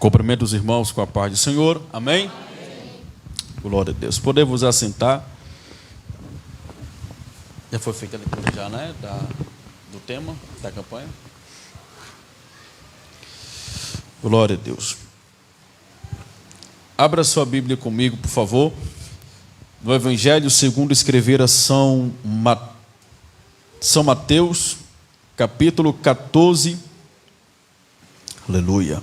Cumprimento os irmãos com a paz do Senhor. Amém? Glória a Deus. Podemos assentar. Já foi feita a leitura já, né? Do tema da campanha. Glória a Deus. Abra sua Bíblia comigo, por favor. No Evangelho segundo escrevera São Mateus, capítulo 14. Aleluia.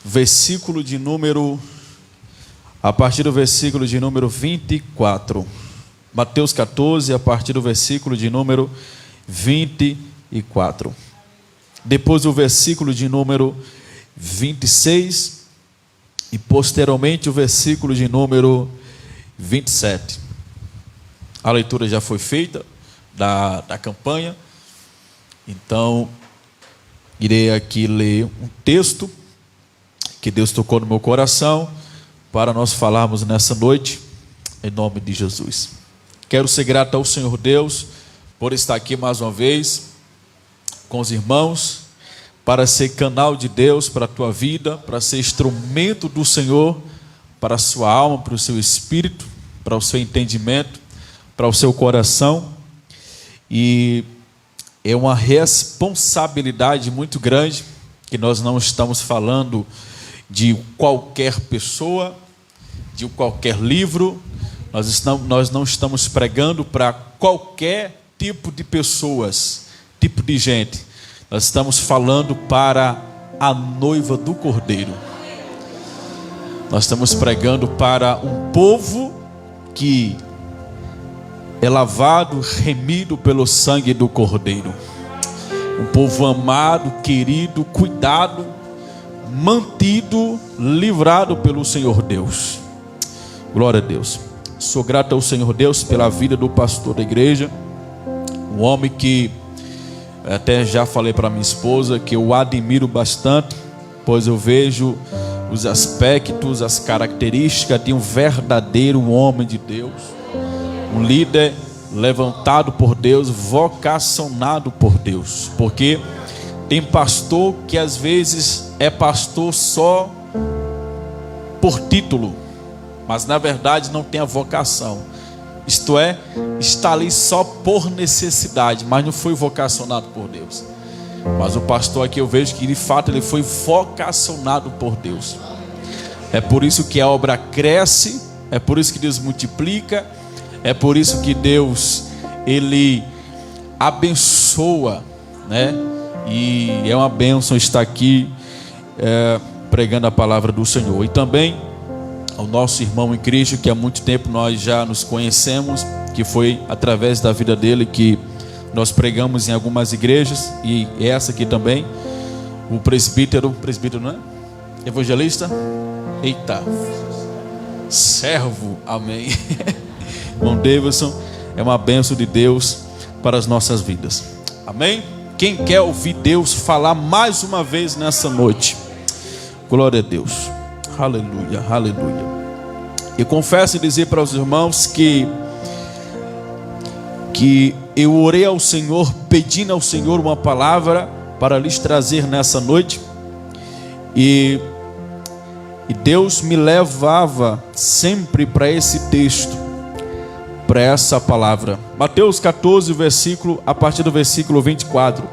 Versículo de número, a partir do versículo de número 24. Mateus 14, a partir do versículo de número 24. Depois o versículo de número 26 e posteriormente o versículo de número 27. A leitura já foi feita da campanha, então irei aqui ler um texto que Deus tocou no meu coração para nós falarmos nessa noite, em nome de Jesus. Quero ser grato ao Senhor Deus por estar aqui mais uma vez com os irmãos, para ser canal de Deus para a tua vida, para ser instrumento do Senhor para a sua alma, para o seu espírito, para o seu entendimento, para o seu coração. E é uma responsabilidade muito grande, que nós não estamos falando de qualquer pessoa, de qualquer livro, nós não estamos pregando para qualquer tipo de pessoas, tipo de gente. Nós estamos falando para a noiva do Cordeiro. Nós estamos pregando para um povo que é lavado, remido pelo sangue do Cordeiro. Um povo amado, querido, cuidado, mantido, livrado pelo Senhor Deus. Glória a Deus. Sou grato ao Senhor Deus pela vida do pastor da igreja, um homem que até já falei para minha esposa que eu admiro bastante, pois eu vejo os aspectos, as características de um verdadeiro homem de Deus, um líder levantado por Deus, vocacionado por Deus. Porque tem pastor que às vezes é pastor só por título, mas na verdade não tem a vocação. Isto é, está ali só por necessidade, mas não foi vocacionado por Deus. Mas o pastor aqui eu vejo que de fato ele foi vocacionado por Deus. É por isso que a obra cresce, é por isso que Deus multiplica, é por isso que Deus, ele abençoa, né? E é uma bênção estar aqui pregando a palavra do Senhor. E também ao nosso irmão em Cristo, que há muito tempo nós já nos conhecemos, que foi através da vida dele que nós pregamos em algumas igrejas, e essa aqui também, o presbítero, não é? Evangelista? Eita, servo, amém. Irmão Davidson, é uma bênção de Deus para as nossas vidas, amém? Quem quer ouvir Deus falar mais uma vez nessa noite? Glória a Deus. Aleluia, aleluia. Eu confesso e dizer para os irmãos que eu orei ao Senhor, pedindo ao Senhor uma palavra para lhes trazer nessa noite, e Deus me levava sempre para esse texto, para essa palavra. Mateus 14, versículo, a partir do versículo 24,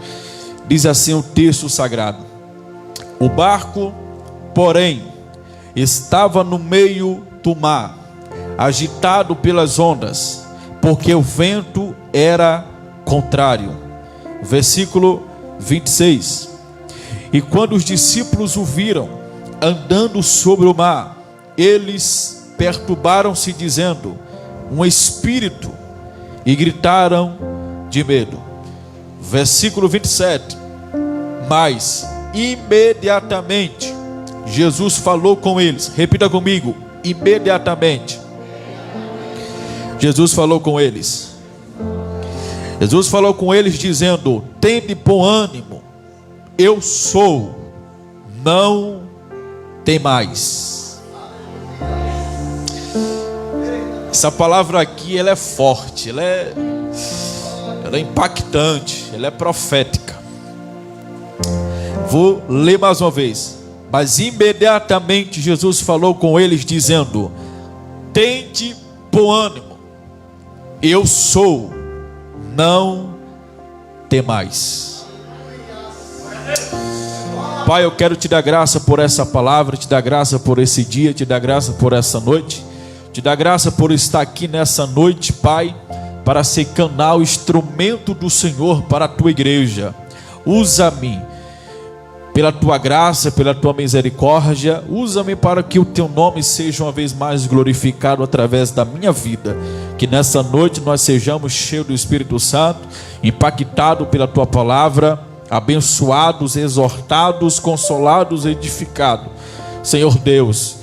diz assim o texto sagrado: o barco, porém, estava no meio do mar, agitado pelas ondas, porque o vento era contrário. Versículo 26. E quando os discípulos o viram andando sobre o mar, eles perturbaram-se, dizendo: um espírito, e gritaram de medo. Versículo 27. Mas imediatamente Jesus falou com eles. Repita comigo: imediatamente Jesus falou com eles. Jesus falou com eles dizendo: tende bom ânimo, eu sou, não temais. Essa palavra aqui, ela é forte, ela é impactante, ela é profética. Vou ler mais uma vez. Mas imediatamente Jesus falou com eles, dizendo: tende bom ânimo, eu sou, não temais. Pai, eu quero te dar graça por essa palavra, te dar graça por esse dia, te dar graça por essa noite, te dar graça por estar aqui nessa noite, Pai, para ser canal, instrumento do Senhor para a tua igreja. Usa-me pela tua graça, pela tua misericórdia, usa-me para que o teu nome seja uma vez mais glorificado através da minha vida. Que nessa noite nós sejamos cheios do Espírito Santo, impactados pela tua palavra, abençoados, exortados, consolados, edificados. Senhor Deus,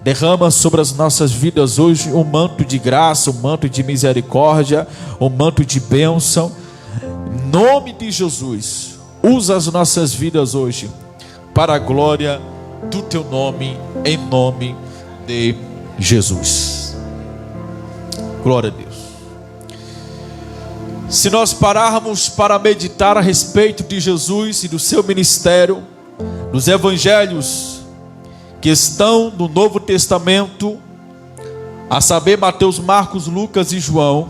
derrama sobre as nossas vidas hoje um manto de graça, um manto de misericórdia, um manto de bênção. Em nome de Jesus, usa as nossas vidas hoje para a glória do teu nome, em nome de Jesus. Glória a Deus. Se nós pararmos para meditar a respeito de Jesus e do seu ministério, dos evangelhos que estão no Novo Testamento, a saber, Mateus, Marcos, Lucas e João,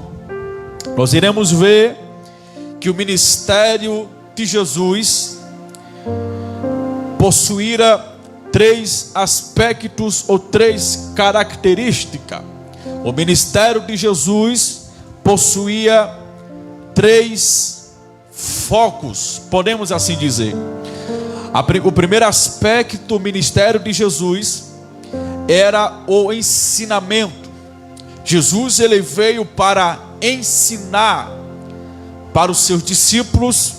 nós iremos ver que o ministério de Jesus possuía três aspectos ou três características. O ministério de Jesus possuía três focos, podemos assim dizer. O primeiro aspecto do ministério de Jesus era o ensinamento. Jesus, ele veio para ensinar para os seus discípulos,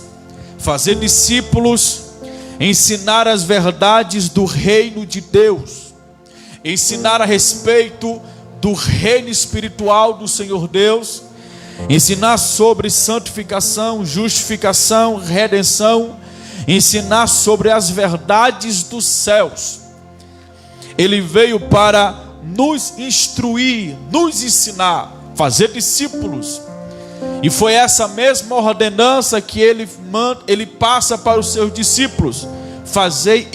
fazer discípulos, ensinar as verdades do reino de Deus, ensinar a respeito do reino espiritual do Senhor Deus, ensinar sobre santificação, justificação, redenção, ensinar sobre as verdades dos céus. Ele veio para nos instruir, nos ensinar, fazer discípulos. E foi essa mesma ordenança que ele passa para os seus discípulos: fazei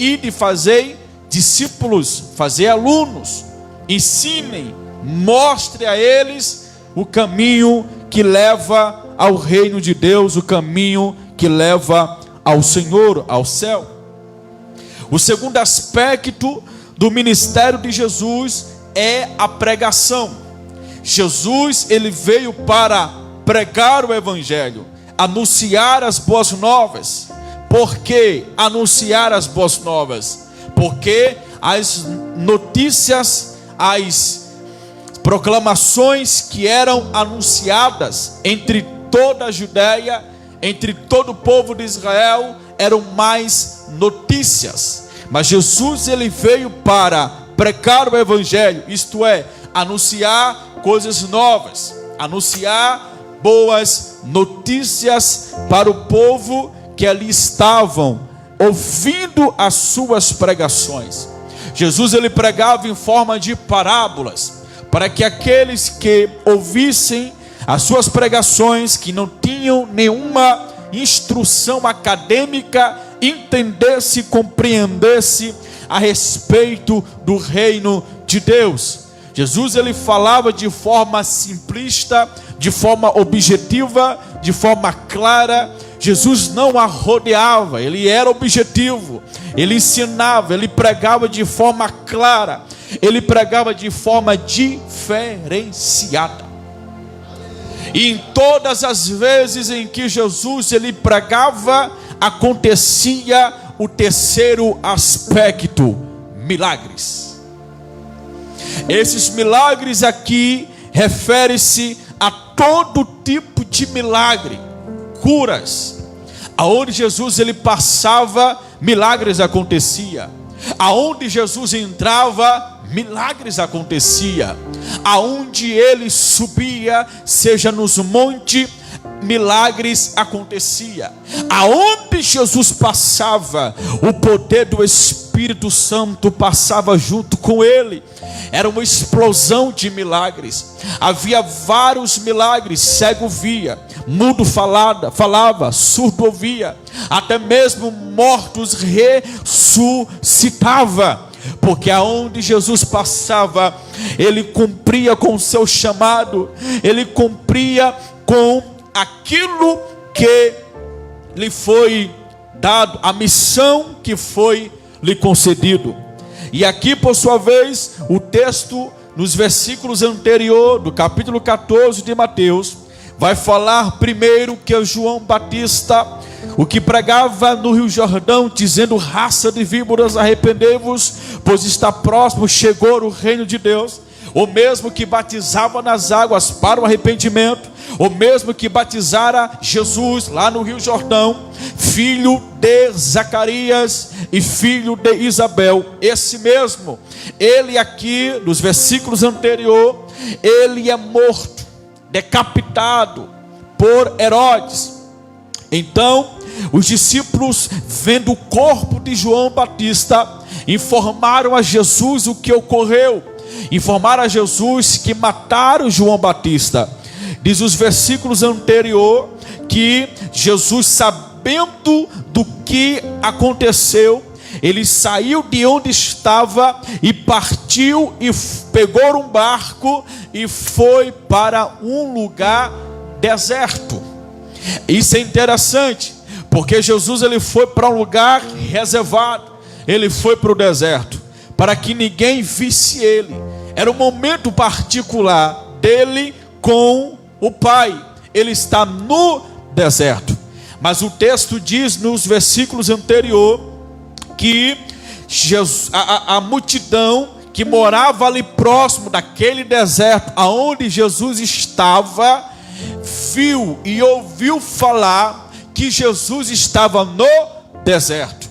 discípulos, fazer alunos, ensinem, mostre a eles o caminho que leva ao reino de Deus, o caminho que leva ao Senhor, ao céu. O segundo aspecto do ministério de Jesus é a pregação. Jesus, ele veio para pregar o evangelho, anunciar as boas novas. Por que anunciar as boas novas? Porque as notícias, as proclamações que eram anunciadas entre toda a Judéia, entre todo o povo de Israel, eram mais notícias. Mas Jesus, ele veio para pregar o evangelho, isto é, anunciar coisas novas, anunciar boas notícias para o povo que ali estavam ouvindo as suas pregações. Jesus, ele pregava em forma de parábolas, para que aqueles que ouvissem as suas pregações, que não tinham nenhuma instrução acadêmica, entendesse, compreendesse a respeito do reino de Deus. Jesus, ele falava de forma simplista, de forma objetiva, de forma clara. Jesus não arrodeava, ele era objetivo, ele ensinava, ele pregava de forma clara, ele pregava de forma diferenciada. E em todas as vezes em que Jesus, ele pregava, acontecia o terceiro aspecto: milagres. Esses milagres aqui refere-se a todo tipo de milagre, curas. Aonde Jesus, ele passava, milagres acontecia. Aonde Jesus entrava, milagres acontecia. Aonde ele subia, seja nos montes, milagres acontecia. Aonde Jesus passava, o poder do Espírito Santo passava junto com ele. Era uma explosão de milagres. Havia vários milagres: cego via, mudo falava, surdo ouvia, até mesmo mortos ressuscitava, porque aonde Jesus passava, ele cumpria com o seu chamado, ele cumpria com aquilo que lhe foi dado, a missão que foi lhe concedido. E aqui, por sua vez, o texto nos versículos anteriores do capítulo 14 de Mateus vai falar primeiro que João Batista, o que pregava no Rio Jordão, dizendo: raça de víboras, arrependei-vos, pois está próximo, chegou o reino de Deus. O mesmo que batizava nas águas para o arrependimento, o mesmo que batizara Jesus lá no Rio Jordão, filho de Zacarias e filho de Isabel, esse mesmo, ele aqui nos versículos anteriores, ele é morto, decapitado por Herodes. Então os discípulos, vendo o corpo de João Batista, informaram a Jesus o que ocorreu, informaram a Jesus que mataram João Batista. Diz os versículos anteriores que Jesus, sabendo do que aconteceu, ele saiu de onde estava e partiu e pegou um barco e foi para um lugar deserto. Isso é interessante, porque Jesus ele foi para um lugar reservado, ele foi para o deserto, para que ninguém visse ele. Era um momento particular dele com o Pai. Ele está no deserto. Mas o texto diz nos versículos anteriores que Jesus, a multidão que morava ali próximo daquele deserto aonde Jesus estava, viu e ouviu falar que Jesus estava no deserto.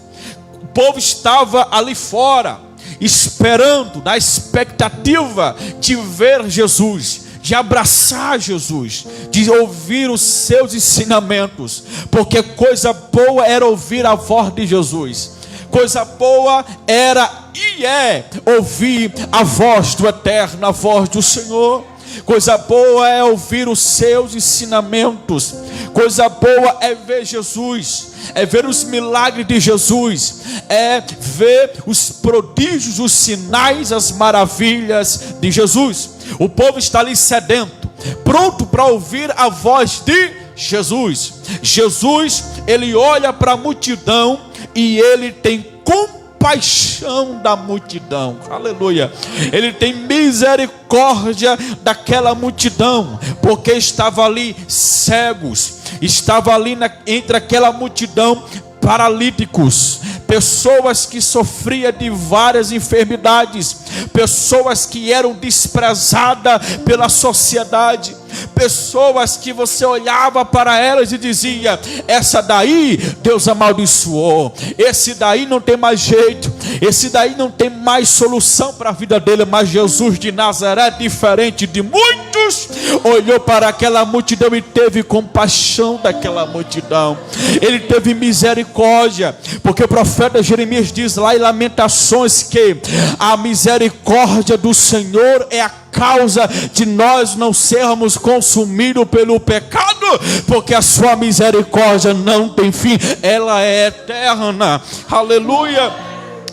O povo estava ali fora, esperando, na expectativa de ver Jesus, de abraçar Jesus, de ouvir os seus ensinamentos, porque coisa boa era ouvir a voz de Jesus, coisa boa era e é ouvir a voz do Eterno, a voz do Senhor. Coisa boa é ouvir os seus ensinamentos, coisa boa é ver Jesus, é ver os milagres de Jesus, é ver os prodígios, os sinais, as maravilhas de Jesus. O povo está ali sedento, pronto para ouvir a voz de Jesus. Jesus, ele olha para a multidão e ele tem compaixão da multidão, aleluia. Ele tem misericórdia daquela multidão, porque estava ali cegos, estava ali entre aquela multidão paralíticos, pessoas que sofriam de várias enfermidades, pessoas que eram desprezadas pela sociedade, pessoas que você olhava para elas e dizia: essa daí Deus amaldiçoou, esse daí não tem mais jeito, esse daí não tem mais solução para a vida dele. Mas Jesus de Nazaré, diferente de muitos, olhou para aquela multidão e teve compaixão daquela multidão, ele teve misericórdia, porque o profeta Jeremias diz lá em Lamentações que a misericórdia do Senhor é a causa de nós não sermos consumidos pelo pecado, porque a sua misericórdia não tem fim, ela é eterna, aleluia.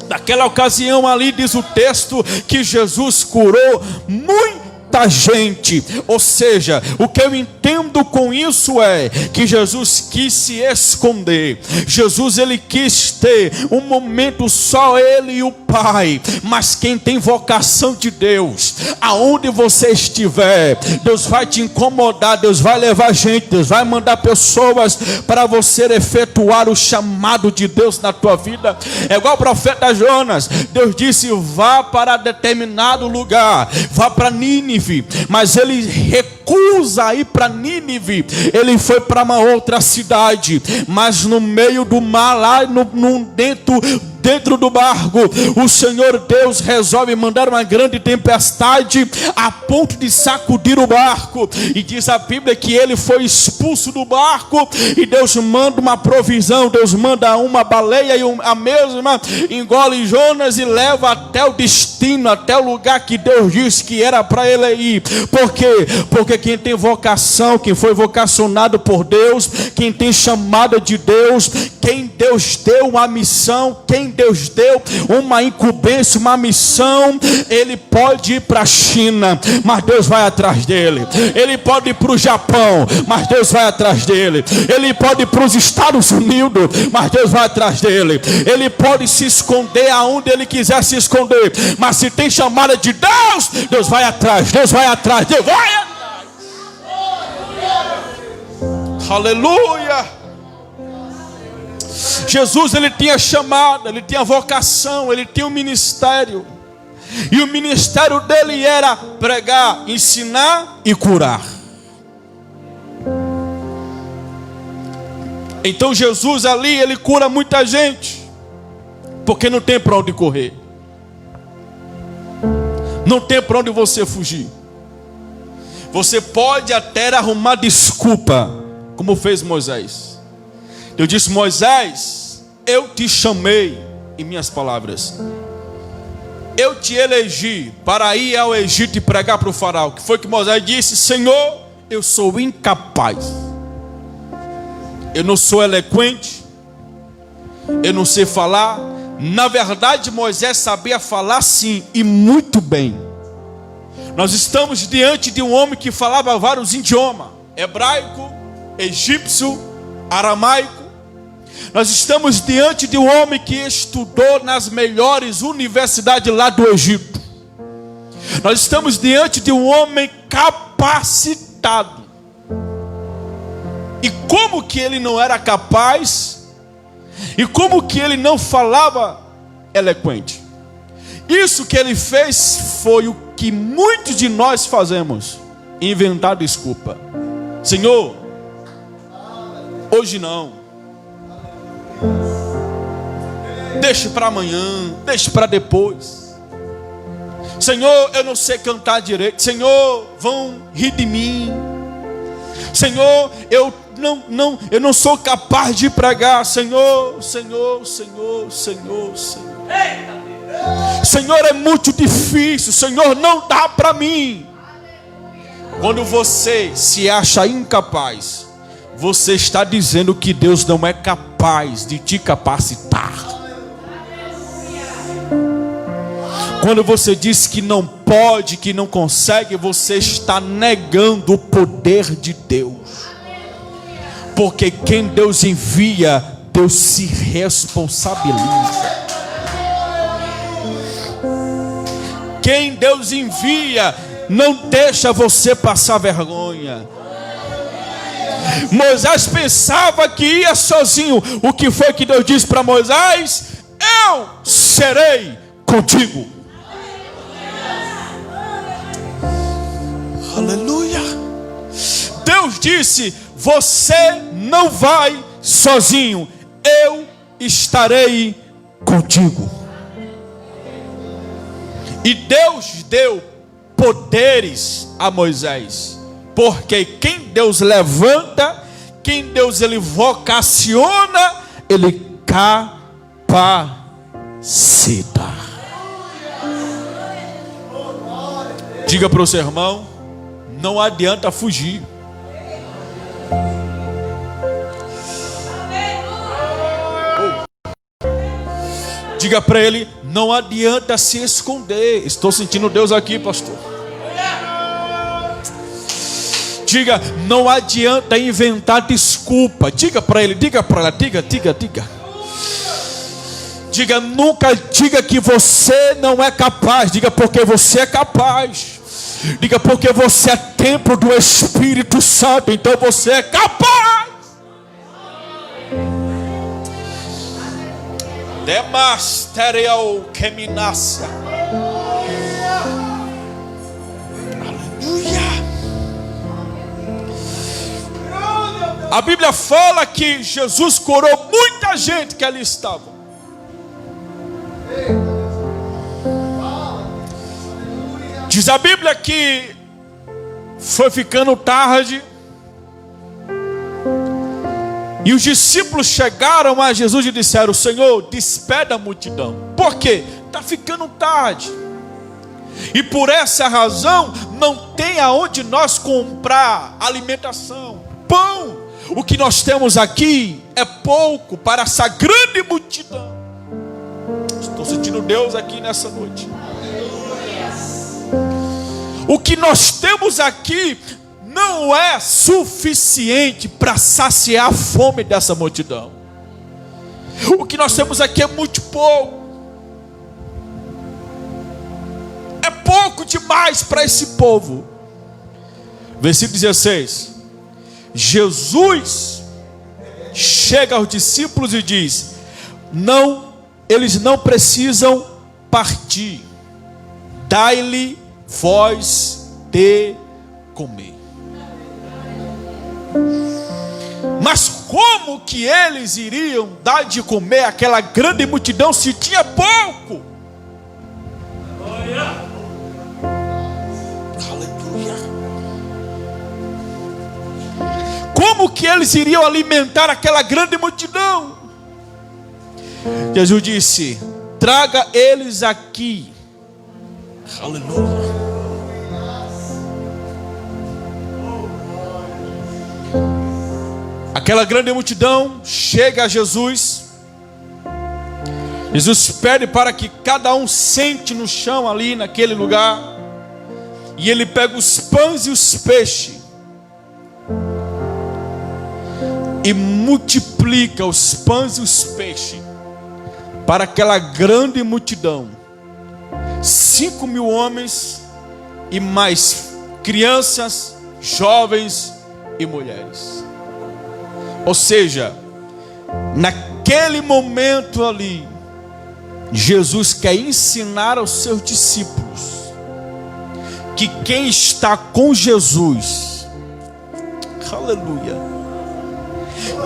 Naquela ocasião ali diz o texto que Jesus curou muita gente, ou seja, o que eu entendo com isso é que Jesus quis se esconder, Jesus ele quis ter um momento só ele e o Pai. Mas quem tem vocação de Deus, aonde você estiver, Deus vai te incomodar, Deus vai levar gente, Deus vai mandar pessoas para você efetuar o chamado de Deus na tua vida. É igual o profeta Jonas, Deus disse: vá para determinado lugar, vá para Nínive, mas ele recusa ir para Nínive, ele foi para uma outra cidade, mas no meio do mar, lá dentro dentro do barco, o Senhor Deus resolve mandar uma grande tempestade a ponto de sacudir o barco. E diz a Bíblia que ele foi expulso do barco, e Deus manda uma provisão. Deus manda uma baleia, e a mesma engole Jonas e leva até o destino, até o lugar que Deus disse que era para ele ir. Por quê? Porque quem tem vocação, quem foi vocacionado por Deus, quem tem chamada de Deus, quem Deus deu uma missão, quem Deus deu uma incumbência, uma missão, ele pode ir para a China, mas Deus vai atrás dele. Ele pode ir para o Japão, mas Deus vai atrás dele. Ele pode ir para os Estados Unidos, mas Deus vai atrás dele. Ele pode se esconder aonde ele quiser se esconder, mas se tem chamada de Deus, Deus vai atrás, Deus vai atrás, Deus vai atrás. Aleluia. Jesus, ele tinha chamada, ele tinha vocação, ele tinha um ministério, e o ministério dele era pregar, ensinar e curar. Então Jesus ali, ele cura muita gente, porque não tem para onde correr, não tem para onde você fugir. Você pode até arrumar desculpa, como fez Moisés. Eu disse: Moisés, eu te chamei, em minhas palavras, eu te elegi para ir ao Egito e pregar para o faraó. Que foi que Moisés disse: Senhor, eu sou incapaz, eu não sou eloquente, eu não sei falar. Na verdade, Moisés sabia falar sim, e muito bem. Nós estamos diante de um homem que falava vários idiomas: hebraico, egípcio, aramaico. Nós estamos diante de um homem que estudou nas melhores universidades lá do Egito. Nós estamos diante de um homem capacitado. E como que ele não era capaz? E como que ele não falava eloquente? Isso que ele fez foi o que muitos de nós fazemos: inventar desculpa. Senhor, hoje não, deixe para amanhã, deixe para depois. Senhor, eu não sei cantar direito. Senhor, vão rir de mim. Senhor, eu não sou capaz de pregar. Senhor, Senhor, Senhor, Senhor, Senhor. Senhor, é muito difícil. Senhor, não dá para mim. Quando você se acha incapaz, você está dizendo que Deus não é capaz de te capacitar. Quando você diz que não pode, que não consegue, você está negando o poder de Deus. Porque quem Deus envia, Deus se responsabiliza. Quem Deus envia não deixa você passar vergonha. Moisés pensava que ia sozinho. O que foi que Deus disse para Moisés? Eu serei contigo. Aleluia. Deus disse: você não vai sozinho, eu estarei contigo. E Deus deu poderes a Moisés, porque quem Deus levanta, quem Deus ele vocaciona, ele capacita. Diga para o seu irmão: não adianta fugir. Diga para ele: não adianta se esconder. Estou sentindo Deus aqui, pastor. Diga: não adianta inventar desculpa. Diga para ele, diga para ela, diga. Diga: nunca diga que você não é capaz. Diga: porque você é capaz. Diga: porque você é templo do Espírito Santo, então você é capaz. Demasterial Keminácia. Aleluia. A Bíblia fala que Jesus curou muita gente que ali estava. Diz a Bíblia que foi ficando tarde, e os discípulos chegaram a Jesus e disseram: Senhor, despeda a multidão. Por quê? Está ficando tarde. E por essa razão não tem aonde nós comprar alimentação, pão. O que nós temos aqui é pouco para essa grande multidão. Estou sentindo Deus aqui nessa noite. O que nós temos aqui não é suficiente para saciar a fome dessa multidão. O que nós temos aqui é muito pouco. É pouco demais para esse povo. Versículo 16. Jesus chega aos discípulos e diz: não, eles não precisam partir. Dai-lhe vós de comer. Mas como que eles iriam dar de comer àquela grande multidão se tinha pouco? Aleluia. Como que eles iriam alimentar aquela grande multidão? Jesus disse: traga eles aqui. Aleluia. Aquela grande multidão chega a Jesus. Jesus pede para que cada um sente no chão ali naquele lugar. E ele pega os pães e os peixes e multiplica os pães e os peixes para aquela grande multidão. 5.000 homens e mais crianças, jovens e mulheres. Ou seja, naquele momento ali, Jesus quer ensinar aos seus discípulos que quem está com Jesus, aleluia,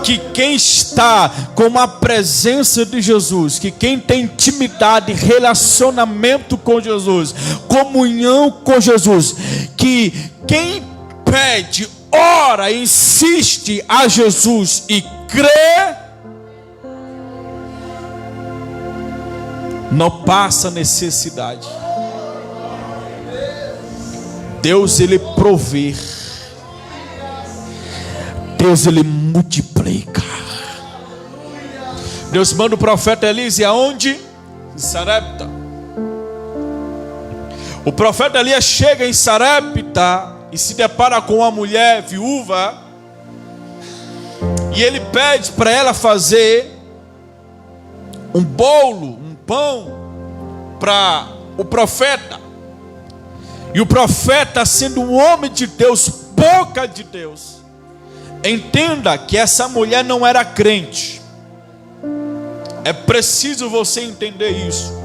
que quem está com a presença de Jesus, que quem tem intimidade, relacionamento com Jesus, comunhão com Jesus, que quem pede, ora, insiste a Jesus e crê, não passa necessidade. Deus, ele provê. Deus, ele multiplica. Deus manda o profeta Elias aonde? Em Sarepta. O profeta Elias chega em Sarepta e se depara com uma mulher viúva, e ele pede para ela fazer um bolo, um pão para o profeta. E o profeta, sendo um homem de Deus, boca de Deus, entenda que essa mulher não era crente. É preciso você entender isso,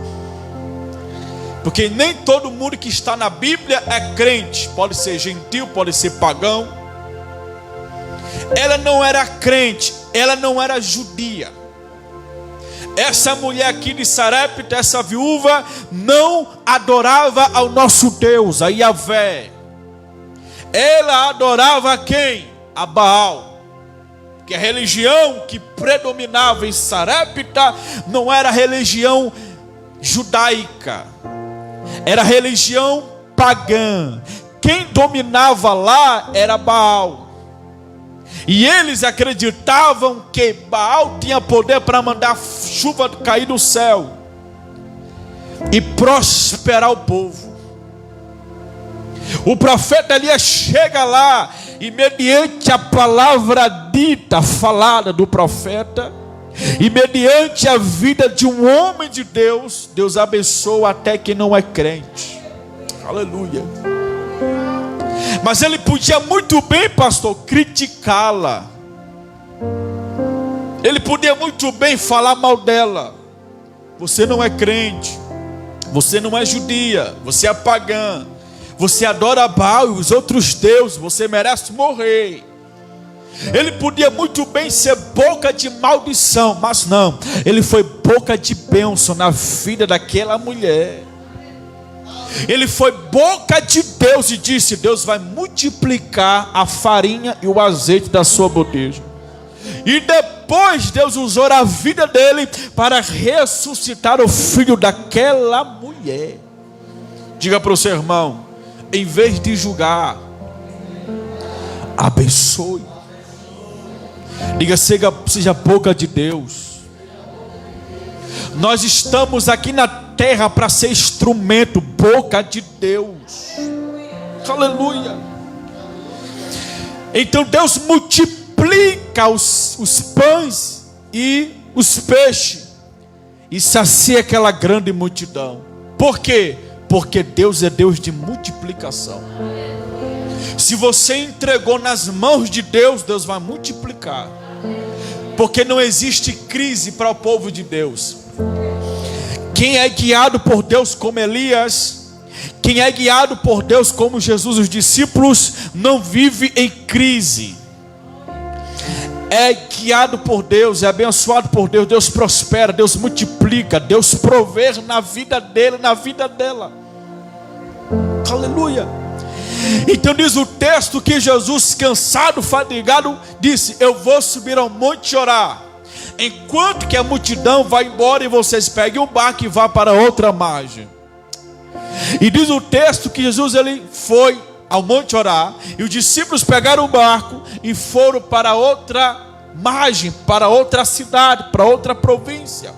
porque nem todo mundo que está na Bíblia é crente. Pode ser gentil, pode ser pagão. Ela não era crente, ela não era judia. Essa mulher aqui de Sarepta, essa viúva, não adorava ao nosso Deus, a Yahvé. Ela adorava a quem? A Baal. Que a religião que predominava em Sarepta não era a religião judaica, era a religião pagã. Quem dominava lá era Baal. E eles acreditavam que Baal tinha poder para mandar chuva cair do céu e prosperar o povo. O profeta Elias chega lá e, mediante a palavra dita, falada do profeta, e mediante a vida de um homem de Deus, Deus abençoa até quem não é crente. Aleluia. Mas ele podia muito bem, pastor, criticá-la. Ele podia muito bem falar mal dela. Você não é crente, você não é judia, você é pagã, você adora Baal e os outros deuses, você merece morrer. Ele podia muito bem ser boca de maldição, mas não, ele foi boca de bênção na vida daquela mulher. Ele foi boca de Deus e disse: Deus vai multiplicar a farinha e o azeite da sua bodeja. E depois Deus usou a vida dele para ressuscitar o filho daquela mulher. Diga para o seu irmão: em vez de julgar, abençoe. Diga: seja boca de Deus. Nós estamos aqui na terra para ser instrumento, boca de Deus. Aleluia. Então Deus multiplica os pães e os peixes e sacia aquela grande multidão. Por quê? Porque Deus é Deus de multiplicação. Se você entregou nas mãos de Deus, Deus vai multiplicar. Porque não existe crise para o povo de Deus. Quem é guiado por Deus como Elias, quem é guiado por Deus como Jesus, os discípulos, não vive em crise. É guiado por Deus, é abençoado por Deus. Deus prospera, Deus multiplica, Deus provê na vida dele, na vida dela. Aleluia. Então diz o texto que Jesus, cansado, fadigado, disse: eu vou subir ao monte orar, enquanto que a multidão vai embora, e vocês peguem o barco e vá para outra margem. E diz o texto que Jesus, ele foi ao monte orar, e os discípulos pegaram o barco e foram para outra margem, para outra cidade, para outra província.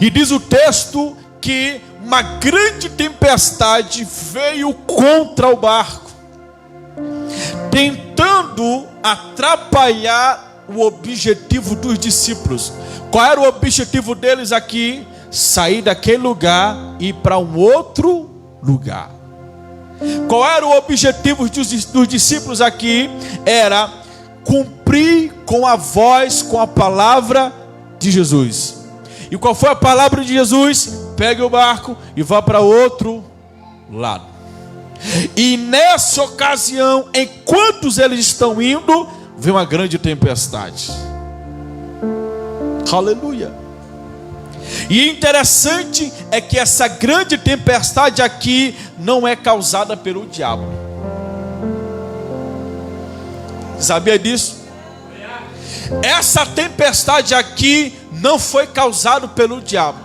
E diz o texto que uma grande tempestade veio contra o barco, tentando atrapalhar o objetivo dos discípulos. Qual era o objetivo deles aqui? Sair daquele lugar e ir para um outro lugar. Qual era o objetivo dos discípulos aqui? Era cumprir com a voz, com a palavra de Jesus. E qual foi a palavra de Jesus? Pegue o barco e vá para outro lado. E nessa ocasião, enquanto eles estão indo, vem uma grande tempestade. Aleluia. E interessante é que essa grande tempestade aqui não é causada pelo diabo. Sabia disso? Essa tempestade aqui não foi causada pelo diabo.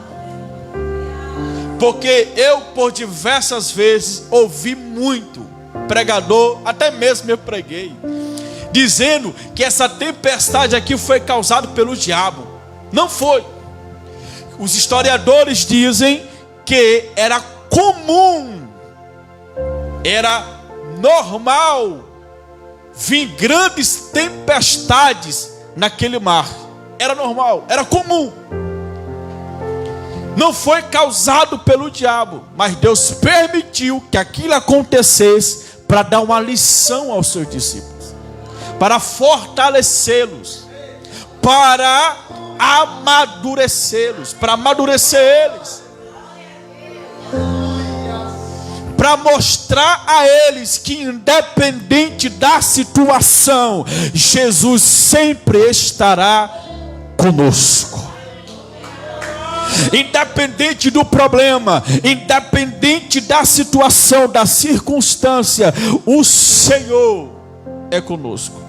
Porque eu, por diversas vezes, ouvi muito pregador, até mesmo eu preguei, dizendo que essa tempestade aqui foi causada pelo diabo. Não foi. Os historiadores dizem que era comum, era normal vir grandes tempestades naquele mar. Era normal, era comum. Não foi causado pelo diabo, mas Deus permitiu que aquilo acontecesse para dar uma lição aos seus discípulos, para fortalecê-los, para amadurecê-los, para amadurecer eles, para mostrar a eles que independente da situação, Jesus sempre estará conosco. Independente do problema, independente da situação, da circunstância, o Senhor é conosco.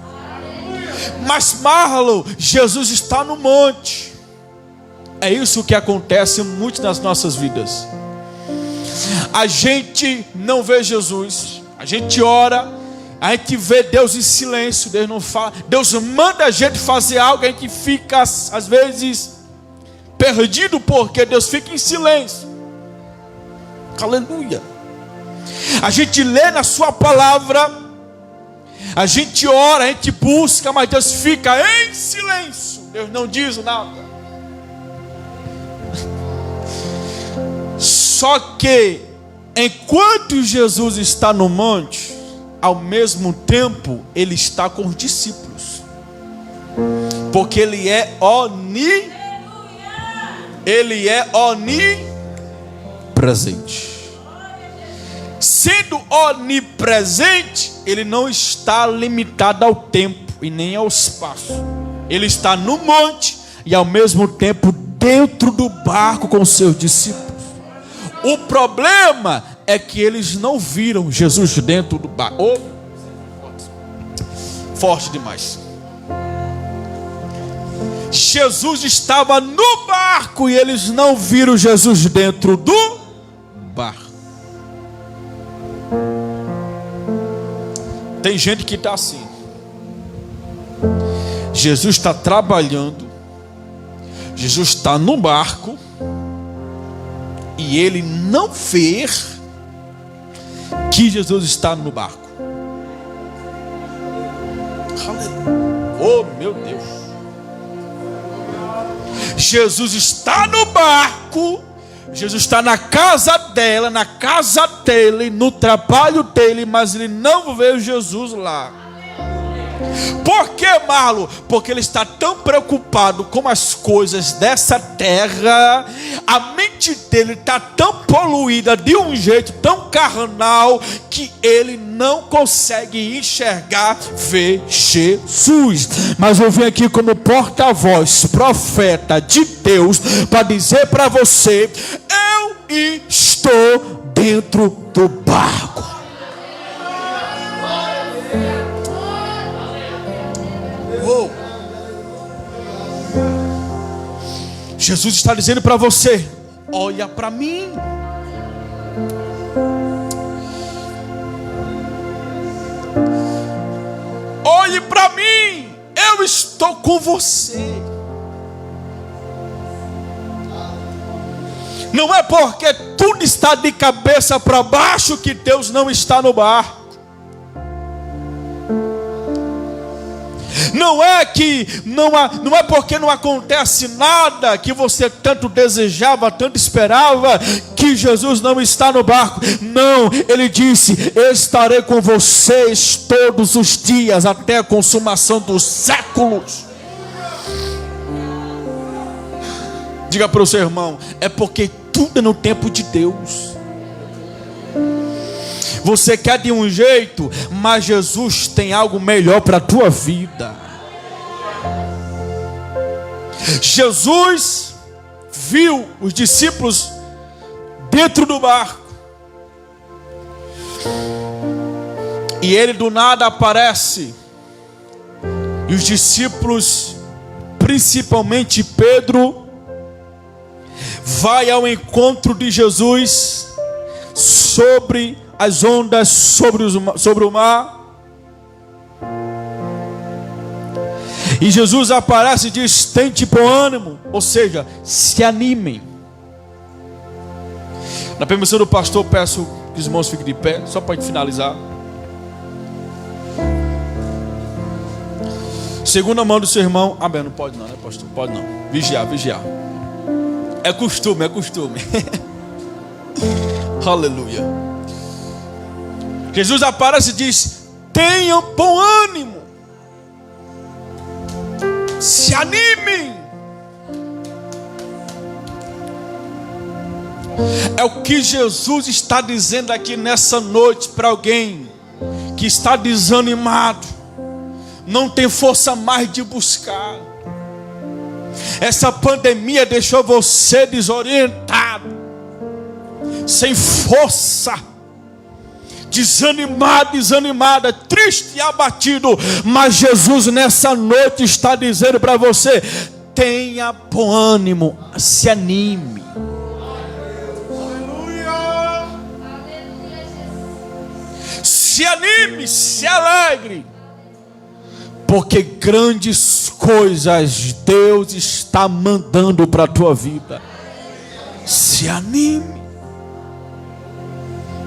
Mas Marlon, Jesus está no monte. É isso que acontece muito nas nossas vidas. A gente não vê Jesus, a gente ora, a gente vê Deus em silêncio, Deus não fala. Deus manda a gente fazer algo, a gente fica às vezes perdido, porque Deus fica em silêncio. Aleluia. A gente lê na sua palavra, a gente ora, a gente busca, mas Deus fica em silêncio. Deus não diz nada. Só que enquanto Jesus está no monte, ao mesmo tempo Ele está com os discípulos, porque Ele é onipresente. Sendo onipresente, Ele não está limitado ao tempo e nem ao espaço. Ele está no monte e ao mesmo tempo dentro do barco com seus discípulos. O problema é que eles não viram Jesus dentro do barco. Oh, forte demais. Jesus estava no barco e eles não viram Jesus dentro do barco. Tem gente que está assim. Jesus está trabalhando, Jesus está no barco e ele não vê que Jesus está no barco. Oh, meu Deus. Jesus está no barco, Jesus está na casa dela, na casa dele, no trabalho dele, mas ele não vê Jesus lá. Por que, Marlon? Porque ele está tão preocupado com as coisas dessa terra, a mente dele está tão poluída de um jeito tão carnal, que ele não consegue enxergar, ver Jesus. Mas eu vim aqui como porta-voz, profeta de Deus, para dizer para você: eu estou dentro do barco. Jesus está dizendo para você: olha para mim. Olhe para mim, eu estou com você. Não é porque tudo está de cabeça para baixo que Deus não está no barco. Não é porque não acontece nada que você tanto desejava, tanto esperava, que Jesus não está no barco. Não, ele disse: estarei com vocês todos os dias até a consumação dos séculos. Diga para o seu irmão: é porque tudo é no tempo de Deus. Você quer de um jeito, mas Jesus tem algo melhor para a tua vida. Jesus viu os discípulos dentro do barco, e ele do nada aparece, e os discípulos, principalmente Pedro, vai ao encontro de Jesus sobre as ondas, sobre o mar. E Jesus aparece e diz: tente bom ânimo, ou seja, se animem. Na permissão do pastor, peço que os irmãos fiquem de pé, só para finalizar. Segunda mão do seu irmão. Ah, bem, não pode não, né, pastor? Pode não. Vigiar. É costume. Aleluia. Jesus aparece e diz: tenham bom ânimo, se animem. É o que Jesus está dizendo aqui nessa noite para alguém que está desanimado, não tem força mais de buscar. Essa pandemia deixou você desorientado, sem força, desanimada, triste e abatido. Mas Jesus nessa noite está dizendo para você: tenha bom ânimo, se anime. Aleluia. Se anime, se alegre, porque grandes coisas Deus está mandando para a tua vida. Se anime.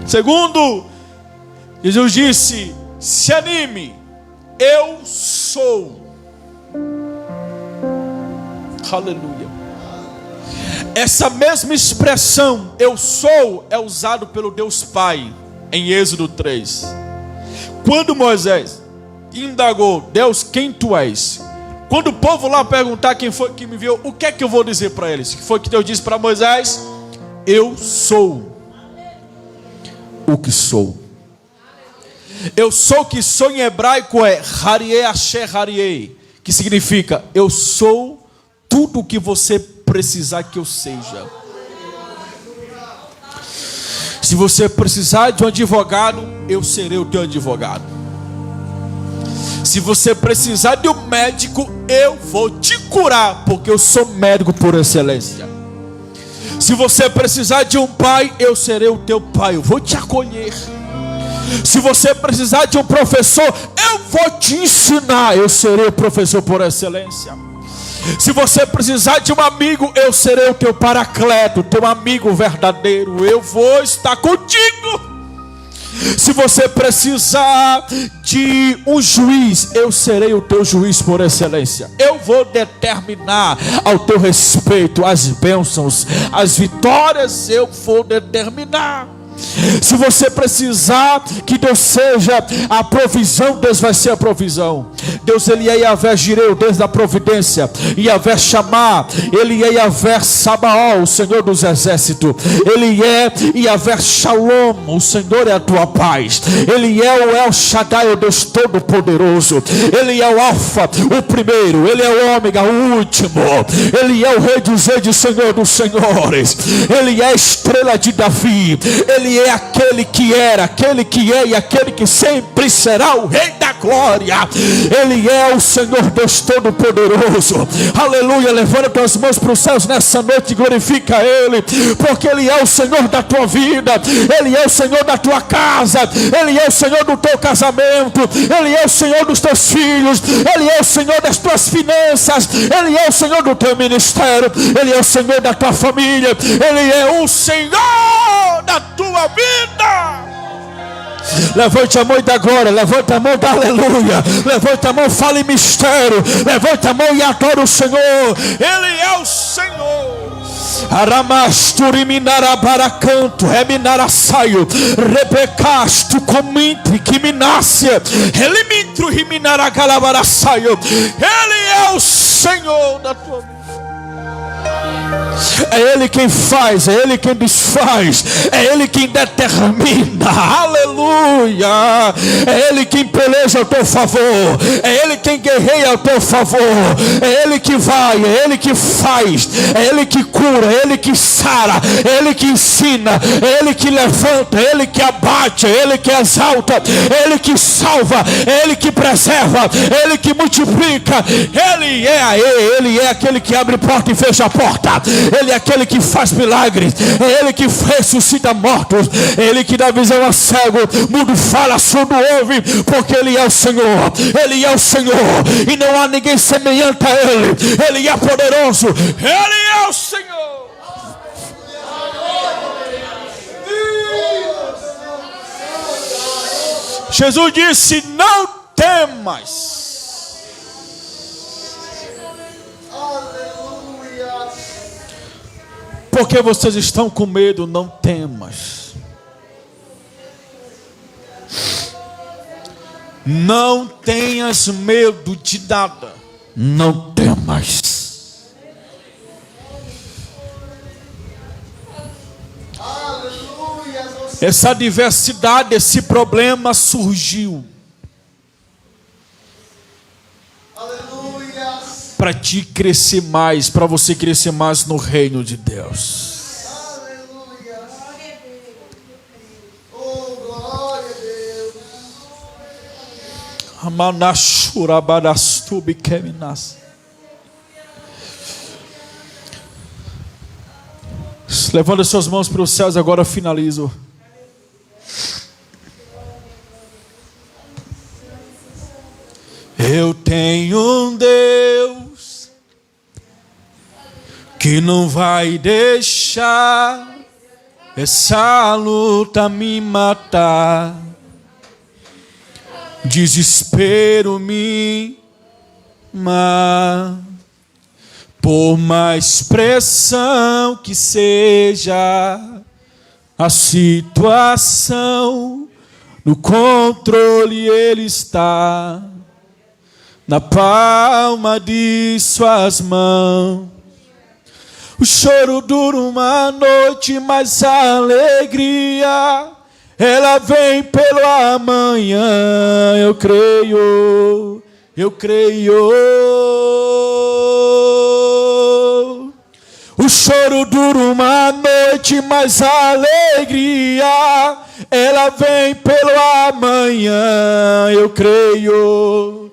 Segundo, Jesus disse: se anime, eu sou. Aleluia. Essa mesma expressão, eu sou, é usado pelo Deus Pai em Êxodo 3. Quando Moisés indagou: Deus, quem tu és? Quando o povo lá perguntar quem foi que me enviou, o que é que eu vou dizer para eles? Que foi que Deus disse para Moisés: eu sou o que sou. Eu sou o que sou em hebraico é Harieh Asher Harieh, que significa: eu sou tudo o que você precisar que eu seja. Se você precisar de um advogado, eu serei o teu advogado. Se você precisar de um médico, eu vou te curar, porque eu sou médico por excelência. Se você precisar de um pai, eu serei o teu pai, eu vou te acolher. Se você precisar de um professor, eu vou te ensinar, eu serei o professor por excelência. Se você precisar de um amigo, eu serei o teu paracleto, teu amigo verdadeiro, eu vou estar contigo. Se você precisar de um juiz, eu serei o teu juiz por excelência. Eu vou determinar ao teu respeito as bênçãos, as vitórias, eu vou determinar. Se você precisar que Deus seja a provisão, Deus vai ser a provisão. Deus, Ele é Yahvé Jireh, o Deus da providência. Yahvé Shammah, Ele é Yahvé Sabaoth, o Senhor dos exércitos. Ele é Yahvé Shalom, o Senhor é a tua paz. Ele é o El Shaddai, o Deus Todo-Poderoso. Ele é o Alfa, o primeiro. Ele é o Ômega, o último. Ele é o Rei dos Reis, o Senhor dos Senhores. Ele é a estrela de Davi. Ele é aquele que era, aquele que é e aquele que sempre será o Rei da glória. Ele é o Senhor Deus Todo-Poderoso. Aleluia. Levanta tuas mãos para os céus nessa noite e glorifica Ele, porque Ele é o Senhor da tua vida, Ele é o Senhor da tua casa, Ele é o Senhor do teu casamento, Ele é o Senhor dos teus filhos, Ele é o Senhor das tuas finanças, Ele é o Senhor do teu ministério, Ele é o Senhor da tua família, Ele é o Senhor da tua vida. Levante a mão e dá glória, levanta a mão e dá aleluia, levanta a mão, fala em mistério, levanta a mão e adora o Senhor. Ele é o Senhor. Aramasturi minarabaracanto, reminarasaio, rebecasto comintre que minácia, elimitro riminaragalabarasaio. Ele é o Senhor da tua vida. É Ele quem faz, é Ele quem desfaz, é Ele quem determina, aleluia. É Ele quem peleja ao teu favor, é Ele quem guerreia ao teu favor, é Ele que vai, é Ele que faz, é Ele que cura, é Ele que sara, é Ele que ensina, é Ele que levanta, é Ele que abate, é Ele que exalta, é Ele que salva, é Ele que preserva, é Ele que multiplica. Ele é aquele que abre porta e fecha a porta. Ele é aquele que faz milagres, é Ele que ressuscita mortos, é Ele que dá visão a cego, mudo fala, surdo ouve, porque Ele é o Senhor, Ele é o Senhor, e não há ninguém semelhante a Ele. Ele é poderoso, Ele é o Senhor. Jesus disse: não temas. Porque vocês estão com medo, não temas. Não tenhas medo de nada. Não temas. Essa adversidade, esse problema surgiu para te crescer mais, para você crescer mais no reino de Deus. Aleluia. Oh, glória a Deus. Amanashurabarastubi keminas. Levanta suas mãos para os céus, agora eu finalizo. Eu tenho um Deus que não vai deixar essa luta me matar, desespero me matar. Por mais pressão que seja a situação, no controle Ele está, na palma de suas mãos. O choro dura uma noite, mas a alegria ela vem pelo amanhã. Eu creio, eu creio. O choro dura uma noite, mas a alegria, ela vem pelo amanhã. Eu creio.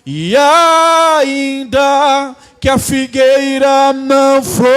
E ainda que a figueira não flor